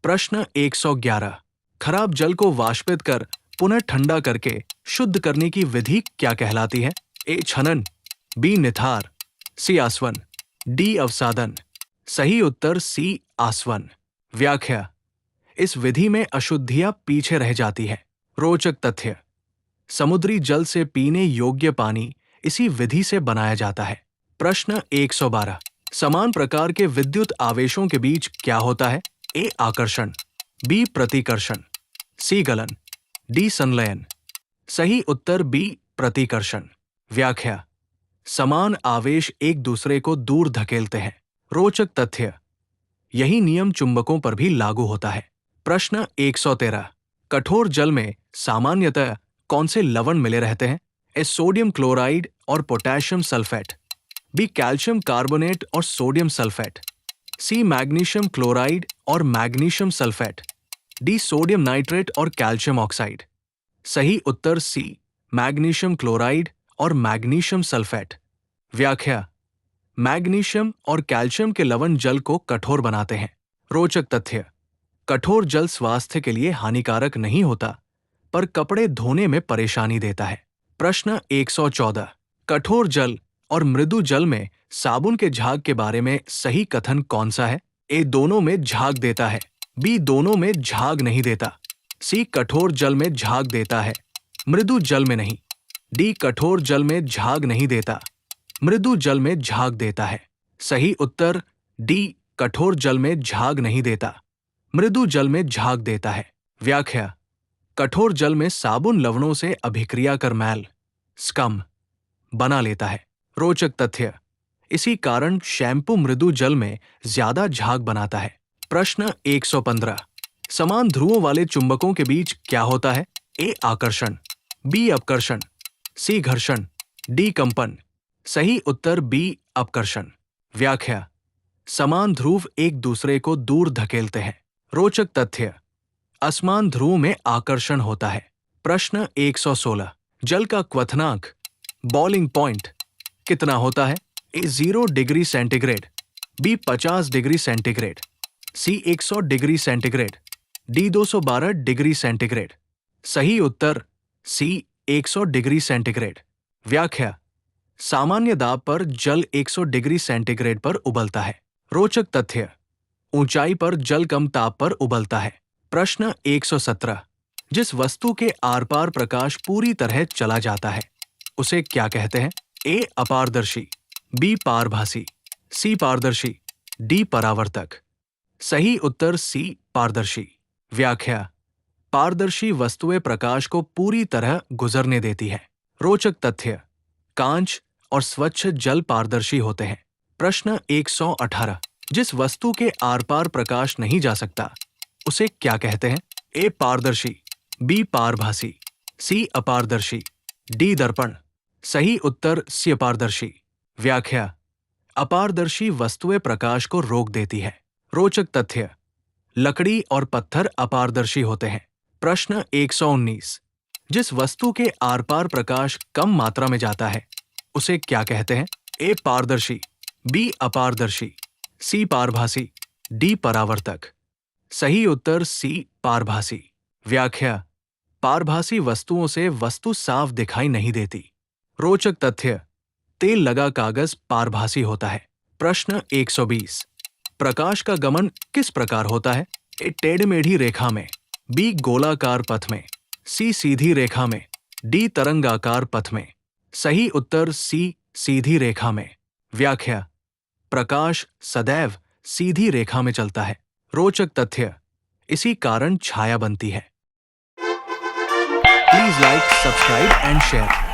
प्रश्न 111। खराब जल को वाष्पित कर पुनः ठंडा करके शुद्ध करने की विधि क्या कहलाती है? ए छनन, बी निथार, सी आसवन, डी अवसादन। सही उत्तर सी आसवन। व्याख्या: इस विधि में अशुद्धियां पीछे रह जाती है। रोचक तथ्य: समुद्री जल से पीने योग्य पानी इसी विधि से बनाया जाता है। प्रश्न 112। समान प्रकार के विद्युत आवेशों के बीच क्या होता है? ए आकर्षण, बी प्रतिकर्षण, सी गलन, डी संलयन। सही उत्तर बी प्रतिकर्षण। व्याख्या: समान आवेश एक दूसरे को दूर धकेलते हैं। रोचक तथ्य: यही नियम चुंबकों पर भी लागू होता है। प्रश्न 113। कठोर जल में सामान्यतः कौन से लवण मिले रहते हैं? ए सोडियम क्लोराइड और potassium sulphate, B calcium carbonate और sodium sulphate, C magnesium chloride और magnesium sulphate, D sodium nitrate और कैल्शियम ऑक्साइड। सही उत्तर सी मैग्नीशियम क्लोराइड और मैग्नीशियम सल्फेट। व्याख्या: मैग्नीशियम और कैल्शियम के लवण जल को कठोर बनाते हैं। रोचक तथ्य: कठोर जल स्वास्थ्य के लिए हानिकारक नहीं होता, पर कपड़े धोने में परेशानी देता है। प्रश्न 114। कठोर जल और मृदु जल में साबुन के झाग के बारे में सही कथन कौन सा है? ए दोनों में झाग देता है, बी दोनों में झाग नहीं देता, सी कठोर जल में झाग देता है, मृदु जल में नहीं, डी कठोर जल में झाग नहीं देता, मृदु जल में झाग देता है। सही उत्तर डी कठोर जल में झाग नहीं देता, मृदु जल में झाग देता है। व्याख्या: कठोर जल में साबुन लवणों से अभिक्रिया कर मैल स्कम बना लेता है। रोचक तथ्य: इसी कारण शैम्पू मृदु जल में ज्यादा झाग बनाता है। प्रश्न 115। समान ध्रुवों वाले चुंबकों के बीच क्या होता है? ए आकर्षण, बी अपकर्षण, सी घर्षण, डी कंपन। सही उत्तर बी अपकर्षण। व्याख्या: समान ध्रुव एक दूसरे को दूर धकेलते हैं। रोचक तथ्य: असमान ध्रुव में आकर्षण होता है। प्रश्न 116। जल का क्वथनांक बॉइलिंग पॉइंट कितना होता है? A 0 degree centigrade, B 50 degree centigrade, C 100 degree centigrade, D 212 degree centigrade. सही उत्तर सी 100 डिग्री सेंटीग्रेड। व्याख्या: सामान्य दाब पर जल 100 डिग्री सेंटीग्रेड पर उबलता है। रोचक तथ्य: ऊंचाई पर जल कम ताप पर उबलता है। प्रश्न 117। जिस वस्तु के आर पार प्रकाश पूरी तरह चला जाता है उसे क्या कहते हैं? ए अपारदर्शी, बी पारभासी, सी पारदर्शी, डी परावर्तक। सही उत्तर सी पारदर्शी। व्याख्या: पारदर्शी वस्तुएं प्रकाश को पूरी तरह गुजरने देती है। रोचक तथ्य: कांच और स्वच्छ जल पारदर्शी होते हैं। प्रश्न 118। जिस वस्तु के आर पार प्रकाश नहीं जा सकता उसे क्या कहते हैं? ए पारदर्शी, बी पारभासी, सी अपारदर्शी, डी दर्पण। सही उत्तर सी अपारदर्शी। व्याख्या: अपारदर्शी वस्तुएं प्रकाश को रोक देती है। रोचक तथ्य: लकड़ी और पत्थर अपारदर्शी होते हैं। प्रश्न 119। जिस वस्तु के आर पार प्रकाश कम मात्रा में जाता है उसे क्या कहते हैं? ए पारदर्शी, बी अपारदर्शी, सी पारभासी, डी परावर्तक। सही उत्तर सी पारभासी। व्याख्या: पारभासी वस्तुओं से वस्तु साफ दिखाई नहीं देती। रोचक तथ्य: तेल लगा कागज पारभासी होता है। प्रश्न 120। प्रकाश का गमन किस प्रकार होता है? ए टेढ़मेढ़ी रेखा में, बी गोलाकार पथ में, सी सीधी रेखा में, डी तरंगाकार पथ में। सही उत्तर सी सीधी रेखा में। व्याख्या: प्रकाश सदैव सीधी रेखा में चलता है। रोचक तथ्य: इसी कारण छाया बनती है। Please like, subscribe and share.